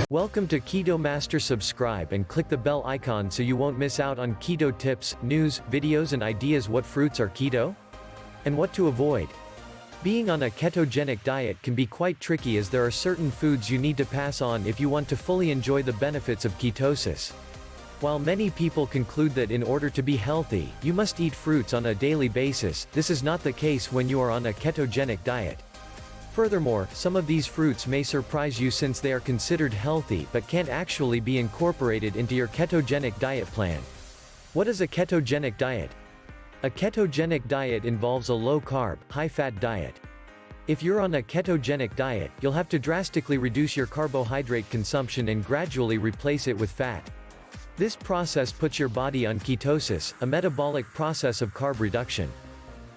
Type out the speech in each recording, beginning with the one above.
Welcome to Keto Master. Subscribe and click the bell icon so you won't miss out on keto tips, news, videos and ideas. What fruits are keto? And what to avoid? Being on a ketogenic diet can be quite tricky as there are certain foods you need to pass on if you want to fully enjoy the benefits of ketosis. While many people conclude that in order to be healthy, you must eat fruits on a daily basis, this is not the case when you are on a ketogenic diet. Furthermore, some of these fruits may surprise you since they are considered healthy but can't actually be incorporated into your ketogenic diet plan. What is a ketogenic diet? A ketogenic diet involves a low-carb, high-fat diet. If you're on a ketogenic diet, you'll have to drastically reduce your carbohydrate consumption and gradually replace it with fat. This process puts your body on ketosis, a metabolic process of carb reduction.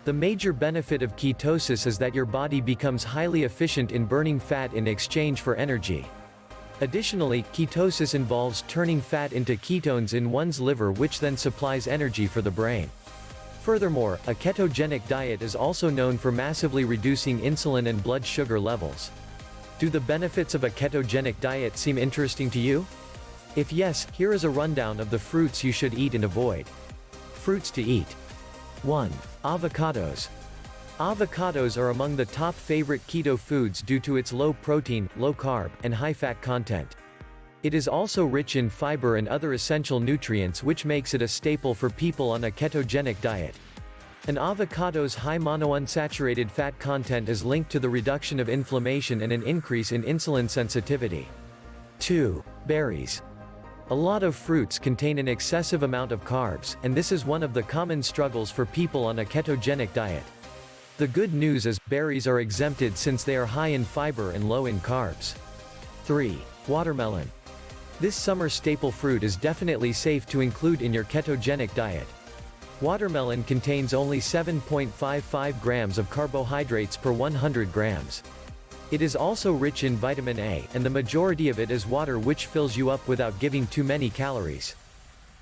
The major benefit of ketosis is that your body becomes highly efficient in burning fat in exchange for energy. Additionally, ketosis involves turning fat into ketones in one's liver, which then supplies energy for the brain. Furthermore, a ketogenic diet is also known for massively reducing insulin and blood sugar levels. Do the benefits of a ketogenic diet seem interesting to you? If yes, here is a rundown of the fruits you should eat and avoid. Fruits to eat. 1. Avocados. Avocados are among the top favorite keto foods due to its low protein, low carb, and high fat content. It is also rich in fiber and other essential nutrients, which makes it a staple for people on a ketogenic diet. An avocado's high monounsaturated fat content is linked to the reduction of inflammation and an increase in insulin sensitivity. 2. Berries. A lot of fruits contain an excessive amount of carbs, and this is one of the common struggles for people on a ketogenic diet. The good news is, berries are exempted since they are high in fiber and low in carbs. 3. Watermelon. This summer staple fruit is definitely safe to include in your ketogenic diet. Watermelon contains only 7.55 grams of carbohydrates per 100 grams. It is also rich in vitamin A, and the majority of it is water, which fills you up without giving too many calories.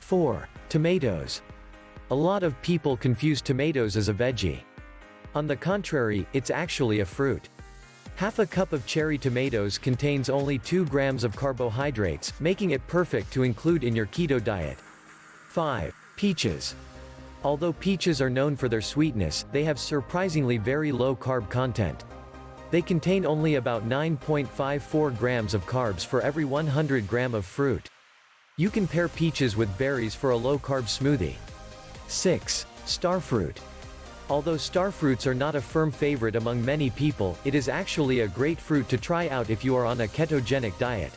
4. Tomatoes. A lot of people confuse tomatoes as a veggie. On the contrary, it's actually a fruit. Half a cup of cherry tomatoes contains only 2 grams of carbohydrates, making it perfect to include in your keto diet. 5. Peaches. Although peaches are known for their sweetness, they have surprisingly very low carb content. They contain only about 9.54 grams of carbs for every 100 gram of fruit. You can pair peaches with berries for a low-carb smoothie. 6. Starfruit. Although starfruits are not a firm favorite among many people, it is actually a great fruit to try out if you are on a ketogenic diet.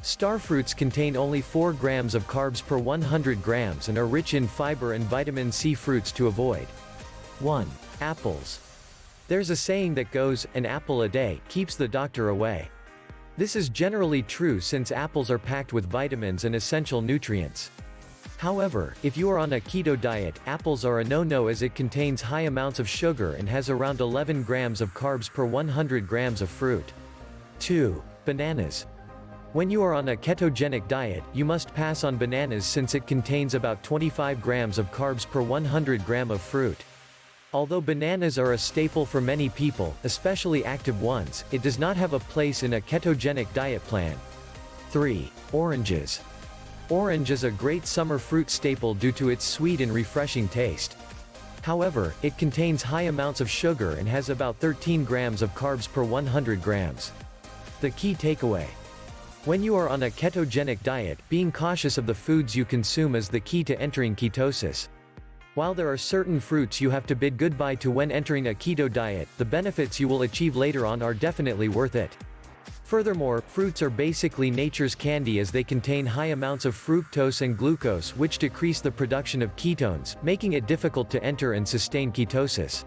Starfruits contain only 4 grams of carbs per 100 grams and are rich in fiber and vitamin C. Fruits to avoid. 1. Apples. There's a saying that goes, "An apple a day keeps the doctor away." This is generally true since apples are packed with vitamins and essential nutrients. However, if you are on a keto diet, apples are a no-no as it contains high amounts of sugar and has around 11 grams of carbs per 100 grams of fruit. 2. Bananas. When you are on a ketogenic diet, you must pass on bananas since it contains about 25 grams of carbs per 100 gram of fruit. Although bananas are a staple for many people, especially active ones, it does not have a place in a ketogenic diet plan. 3. Oranges. Orange is a great summer fruit staple due to its sweet and refreshing taste. However, it contains high amounts of sugar and has about 13 grams of carbs per 100 grams. The key takeaway. When you are on a ketogenic diet, being cautious of the foods you consume is the key to entering ketosis. While there are certain fruits you have to bid goodbye to when entering a keto diet, the benefits you will achieve later on are definitely worth it. Furthermore, fruits are basically nature's candy as they contain high amounts of fructose and glucose, which decrease the production of ketones, making it difficult to enter and sustain ketosis.